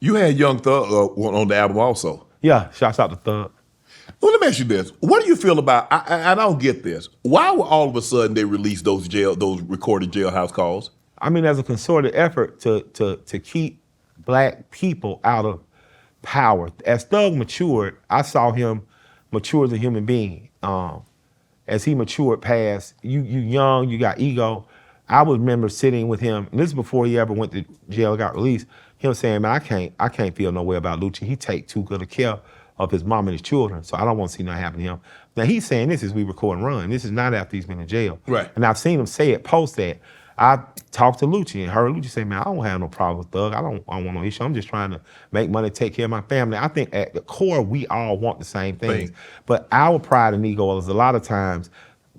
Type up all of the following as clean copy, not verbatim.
You had Young Thug on the album also. Yeah, shouts out to Thug. Well, let me ask you this. What do you feel about, I don't get this. Why would all of a sudden they release those recorded jailhouse calls? I mean, as a concerted effort to keep black people out of power. As Thug matured, I saw him mature as a human being. As he matured past, you young, you got ego. I would remember sitting with him, and this is before he ever went to jail, got released, him saying, man, I can't feel no way about Lucci. He take too good a care of his mom and his children, so I don't want to see nothing happen to him. Now he's saying this as we record and run. This is not after he's been in jail. Right. And I've seen him say it post that. I talked to Lucci and heard Lucci say, man, I don't have no problem with Thug. I don't want no issue. I'm just trying to make money, take care of my family. I think at the core, we all want the same things. But our pride and ego is a lot of times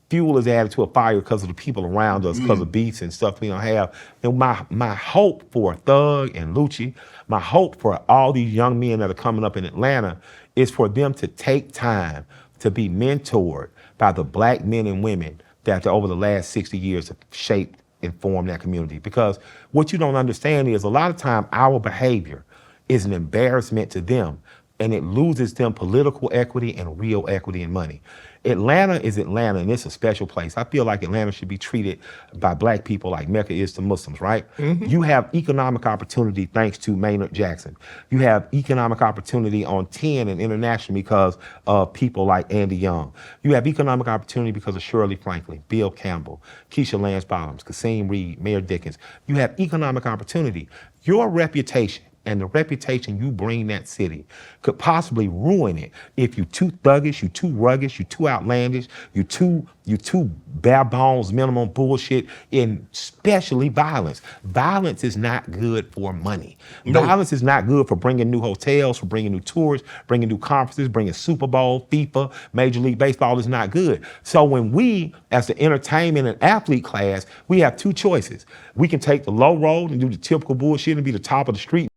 fuel is added to a fire because of the people around us, because of beefs and stuff we don't have. And my hope for Thug and Lucci, my hope for all these young men that are coming up in Atlanta is for them to take time to be mentored by the black men and women that over the last 60 years have shaped and formed that community. Because what you don't understand is a lot of time our behavior is an embarrassment to them, and it loses them political equity and real equity and money. Atlanta is Atlanta, and it's a special place. I feel like Atlanta should be treated by black people like Mecca is to Muslims, right? You have economic opportunity thanks to Maynard Jackson. You have economic opportunity on 10 and international because of people like Andy Young. You have economic opportunity because of Shirley Franklin, Bill Campbell, Keisha Lance Bottoms, Kasim Reed, Mayor Dickens. You have economic opportunity. Your reputation and the reputation you bring that city could possibly ruin it if you too thuggish, you too rugged, you too outlandish, you too bare bones, minimum bullshit, and especially violence. Violence is not good for money. No. Violence is not good for bringing new hotels, for bringing new tours, bringing new conferences, bringing SuperBowl, FIFA, Major League Baseball is not good. So when we, as the entertainment and athlete class, we have two choices. We can take the low road and do the typical bullshit and be the top of the street.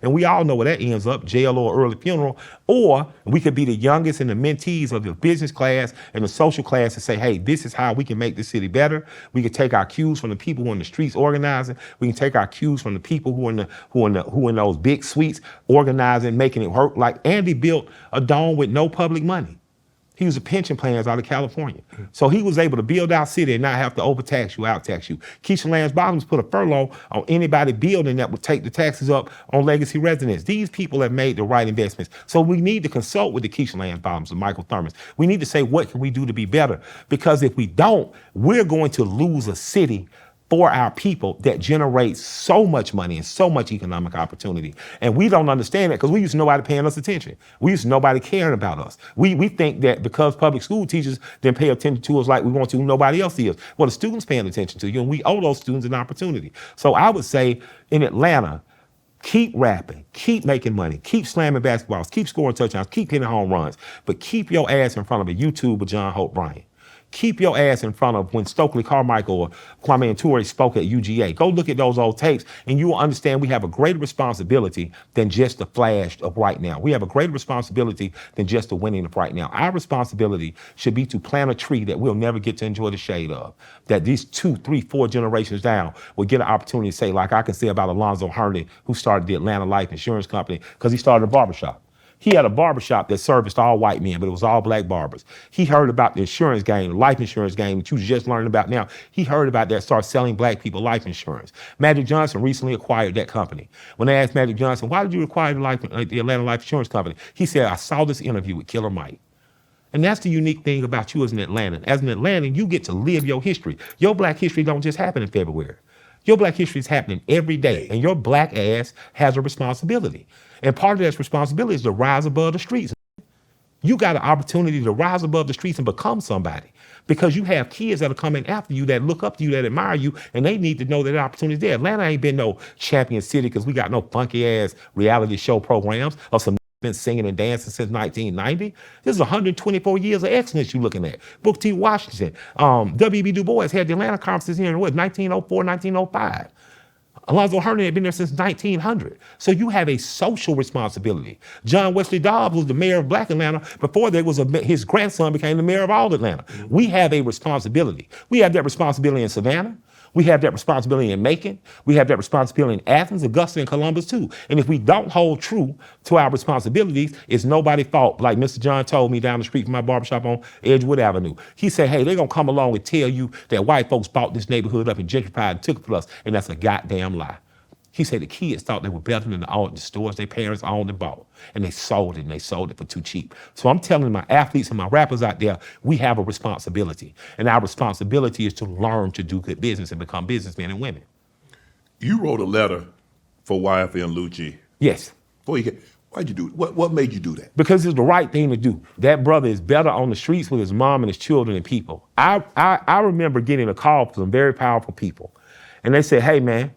And we all know where that ends up, jail or early funeral. Or we could be the youngest and the mentees of the business class and the social class and say, hey, this is how we can make this city better. We can take our cues from the people who are in the streets organizing. We can take our cues from the people who in those big suites organizing, making it work. Like Andy built a dome with no public money. He was a pension plans out of California. So he was able to build our city and not have to overtax you, outtax you. Keisha Lance Bottoms put a furlough on anybody building that would take the taxes up on legacy residents. These people have made the right investments. So we need to consult with the Keisha Lance Bottoms and Michael Thurmans. We need to say, what can we do to be better? Because if we don't, we're going to lose a city for our people that generates so much money and so much economic opportunity. And we don't understand that because we used to nobody paying us attention. We used to nobody caring about us. We think that because public school teachers didn't pay attention to us like we want to, nobody else is. Well, the students paying attention to you, and we owe those students an opportunity. So I would say in Atlanta, keep rapping, keep making money, keep slamming basketballs, keep scoring touchdowns, keep hitting home runs, but keep your ass in front of a YouTube with John Hope Bryant. Keep your ass in front of when Stokely Carmichael or Kwame Nkrumah spoke at UGA. Go look at those old tapes and you will understand we have a greater responsibility than just the flash of right now. We have a greater responsibility than just the winning of right now. Our responsibility should be to plant a tree that we'll never get to enjoy the shade of. That these 2, 3, 4 generations down will get an opportunity to say, like I can say about Alonzo Herney, who started the Atlanta Life Insurance Company because he started a barbershop. He had a barbershop that serviced all white men, but it was all black barbers. He heard about the insurance game, the life insurance game that you just learning about now. He heard about that, started selling black people life insurance. Magic Johnson recently acquired that company. When they asked Magic Johnson, why did you acquire the Atlanta Life Insurance Company? He said, I saw this interview with Killer Mike. And that's the unique thing about you as an Atlantan. As an Atlantan, you get to live your history. Your black history don't just happen in February. Your black history is happening every day, and your black ass has a responsibility. And part of that responsibility is to rise above the streets. You got an opportunity to rise above the streets and become somebody because you have kids that are coming after you, that look up to you, that admire you, and they need to know that opportunity is there. Atlanta ain't been no champion city because we got no funky ass reality show programs or some been singing and dancing since 1990. This is 124 years of excellence you're looking at. Booker T. Washington, W.B. Du Bois had the Atlanta conferences here in 1904, 1905. Alonzo Herney had been there since 1900. So you have a social responsibility. John Wesley Dobbs was the mayor of Black Atlanta before his grandson became the mayor of all Atlanta. We have a responsibility. We have that responsibility in Savannah. We have that responsibility in Macon. We have that responsibility in Athens, Augusta, and Columbus too. And if we don't hold true to our responsibilities, it's nobody's fault. Like Mr. John told me down the street from my barbershop on Edgewood Avenue. He said, hey, they're gonna come along and tell you that white folks bought this neighborhood up and gentrified and took it from us, and that's a goddamn lie. He said the kids thought they were better than the stores their parents owned and bought. And they sold it, and they sold it for too cheap. So I'm telling my athletes and my rappers out there, we have a responsibility. And our responsibility is to learn to do good business and become businessmen and women. You wrote a letter for YFN Lucci. Yes. Why'd you do it? What made you do that? Because it's the right thing to do. That brother is better on the streets with his mom and his children and people. I remember getting a call from some very powerful people. And they said, hey, man,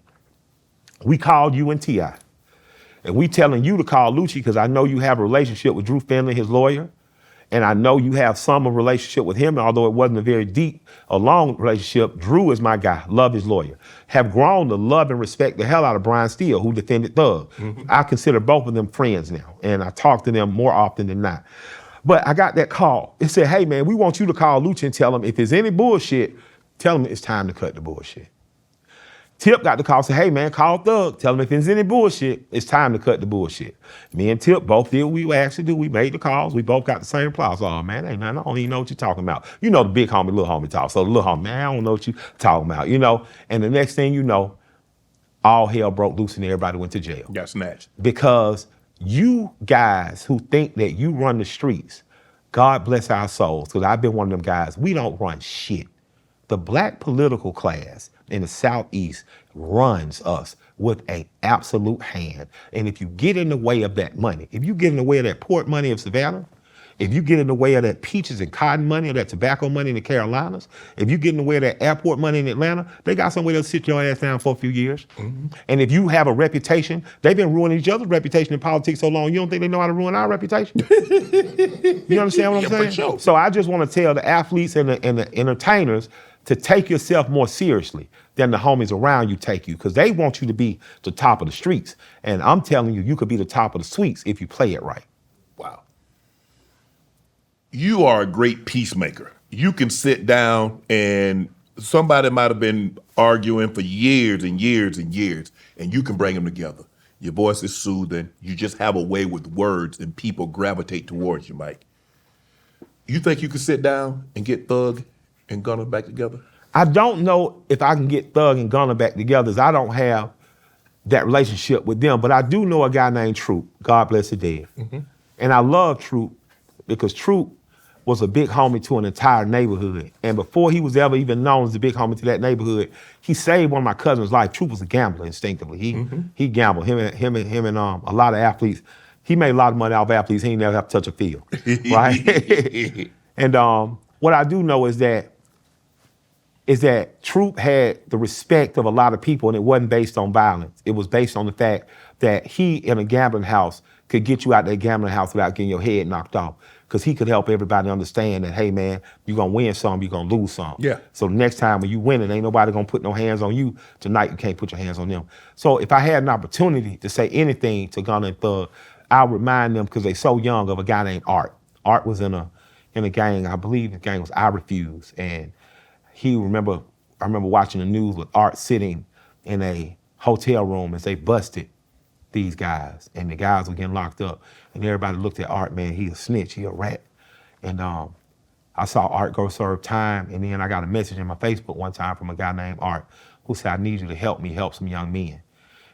we called you and T.I. And we telling you to call Lucci because I know you have a relationship with Drew Finley, his lawyer. And I know you have some relationship with him, although it wasn't a very deep or long relationship. Drew is my guy, love his lawyer. Have grown to love and respect the hell out of Brian Steele, who defended Thug. Mm-hmm. I consider both of them friends now, and I talk to them more often than not. But I got that call. It said, hey, man, we want you to call Lucci and tell him if there's any bullshit, tell him it's time to cut the bullshit. Tip got the call, said, hey, man, call Thug. Tell him if there's any bullshit, it's time to cut the bullshit. Me and Tip both did what we actually do. We made the calls. We both got the same applause. Oh, man, ain't nothing. I don't even know what you're talking about. You know the big homie, little homie talk. So the little homie, man, I don't know what you're talking about, you know? And the next thing you know, all hell broke loose and everybody went to jail. Got snatched. Because you guys who think that you run the streets, God bless our souls, because I've been one of them guys, we don't run shit. The black political class in the Southeast runs us with an absolute hand. And if you get in the way of that money, if you get in the way of that port money of Savannah, if you get in the way of that peaches and cotton money or that tobacco money in the Carolinas, if you get in the way of that airport money in Atlanta, they got somewhere to sit your ass down for a few years. Mm-hmm. And if you have a reputation, they've been ruining each other's reputation in politics so long, you don't think they know how to ruin our reputation? You understand what I'm saying? Sure. So I just want to tell the athletes and the entertainers to take yourself more seriously than the homies around you take you, because they want you to be the top of the streets. And I'm telling you, you could be the top of the suites if you play it right. Wow. You are a great peacemaker. You can sit down and somebody might have been arguing for years and years and years, and you can bring them together. Your voice is soothing. You just have a way with words, and people gravitate towards you, Mike. You think you could sit down and get Thug and Gunna back together? I don't know if I can get Thug and Gunna back together, as I don't have that relationship with them, but I do know a guy named Troop, God bless the dead. Mm-hmm. And I love Troop because Troop was a big homie to an entire neighborhood. And before he was ever even known as a big homie to that neighborhood, he saved one of my cousin's life. Troop was a gambler instinctively. He gambled, him and a lot of athletes. He made a lot of money off athletes. He ain't never have to touch a field, right? And what I do know is that Troop had the respect of a lot of people, and it wasn't based on violence. It was based on the fact that he, in a gambling house, could get you out that gambling house without getting your head knocked off, because he could help everybody understand that, hey, man, you're going to win some, you're going to lose some. Yeah. So the next time when you win it, ain't nobody going to put no hands on you. Tonight, you can't put your hands on them. So if I had an opportunity to say anything to Gunna and Thug, I'll remind them, because they're so young, of a guy named Art. Art was in a gang, I believe the gang was I Refuse, and I remember watching the news with Art sitting in a hotel room as they busted these guys, and the guys were getting locked up, and everybody looked at Art, man, he a snitch, he a rat. And I saw Art go serve time, and then I got a message in my Facebook one time from a guy named Art who said, I need you to help me help some young men.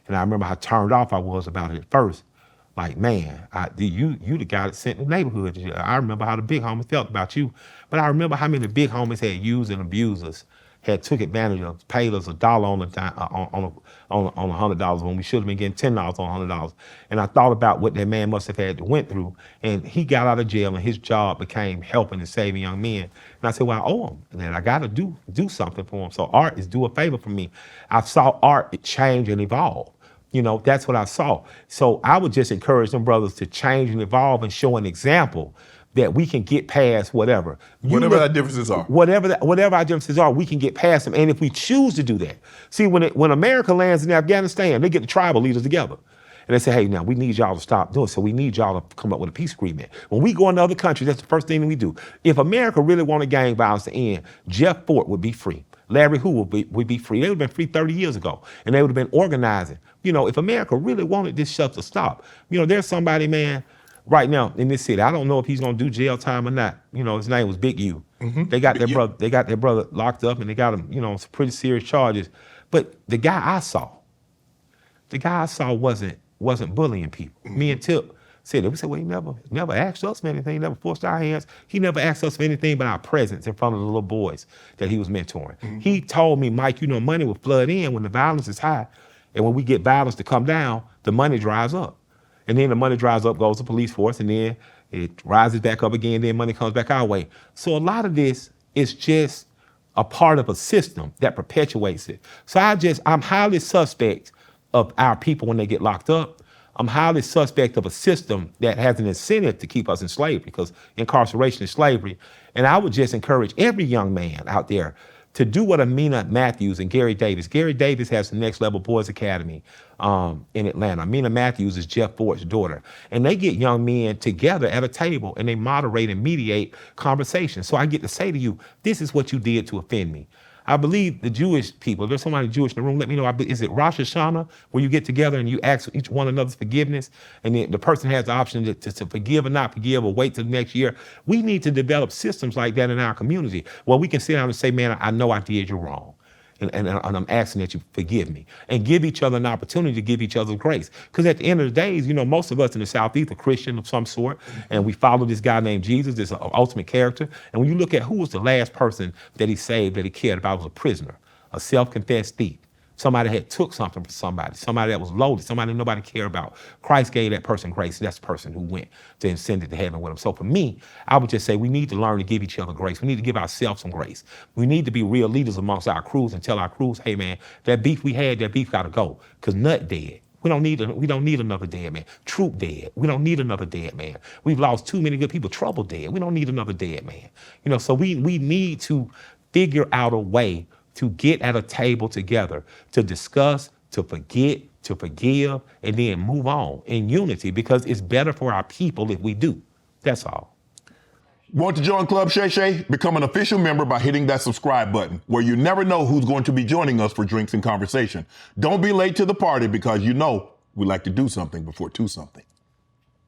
And I remember how turned off I was about it at first. Like, man, you the guy that sent the neighborhood. I remember how the big homies felt about you, but I remember how many big homies had used and abused us, had took advantage of us, paid us $1 on $100 when we should have been getting $10 on $100. And I thought about what that man must have had to went through, and he got out of jail, and his job became helping and saving young men. And I said, well, I owe him, and I got to do something for him. So Art is do a favor for me. I saw Art change and evolve. You know, that's what I saw. So I would just encourage them brothers to change and evolve and show an example that we can get past whatever. Whatever our differences are. Whatever our differences are, we can get past them. And if we choose to do that. See, when America lands in Afghanistan, they get the tribal leaders together. And they say, hey, now we need y'all to stop doing it. So we need y'all to come up with a peace agreement. When we go into other countries, that's the first thing that we do. If America really wanted gang violence to end, Jeff Fort would be free. Larry Hoover would be free. They would have been free 30 years ago, and they would have been organizing. You know, if America really wanted this stuff to stop, you know, there's somebody, man, right now in this city. I don't know if he's gonna do jail time or not. You know, his name was Big U. They got their brother. They got their brother locked up, and they got him, you know, some pretty serious charges. But the guy I saw wasn't bullying people. Me and Tip said it. We said, well, he never asked us for anything. He never forced our hands. He never asked us for anything but our presence in front of the little boys that he was mentoring. He told me, Mike, you know, money will flood in when the violence is high, and when we get violence to come down, the money dries up. And then the money dries up, goes to police force, and then it rises back up again, then money comes back our way. So a lot of this is just a part of a system that perpetuates it. So I'm highly suspect of our people when they get locked up. I'm highly suspect of a system that has an incentive to keep us in slavery, because incarceration is slavery. And I would just encourage every young man out there to do what Amina Matthews and Gary Davis. Gary Davis has the Next Level Boys Academy in Atlanta. Amina Matthews is Jeff Ford's daughter. And they get young men together at a table and they moderate and mediate conversations. So I get to say to you, this is what you did to offend me. I believe the Jewish people, if there's somebody Jewish in the room, let me know. Is it Rosh Hashanah, where you get together and you ask each one another's forgiveness, and then the person has the option to forgive or not forgive or wait till the next year? We need to develop systems like that in our community where we can sit down and say, man, I know I did you wrong. And I'm asking that you forgive me, and give each other an opportunity to give each other grace. Because at the end of the day, you know, most of us in the Southeast are Christian of some sort, and we follow this guy named Jesus, this ultimate character. And when you look at who was the last person that he saved, that he cared about, was a prisoner, a self-confessed thief. Somebody had took something from somebody that was loaded, somebody nobody cared about. Christ gave that person grace. That's the person who went to ascend to heaven with him. So for me, I would just say we need to learn to give each other grace. We need to give ourselves some grace. We need to be real leaders amongst our crews and tell our crews, hey man, that beef we had, that beef gotta go. Cause Nut dead. We don't need another dead man. Troop dead. We don't need another dead man. We've lost too many good people. Trouble dead. We don't need another dead man. You know, so we need to figure out a way to get at a table together, to discuss, to forget, to forgive, and then move on in unity, because it's better for our people if we do. That's all. Want to join Club Shay Shay? Become an official member by hitting that subscribe button, where you never know who's going to be joining us for drinks and conversation. Don't be late to the party, because you know we like to do something before 2 something.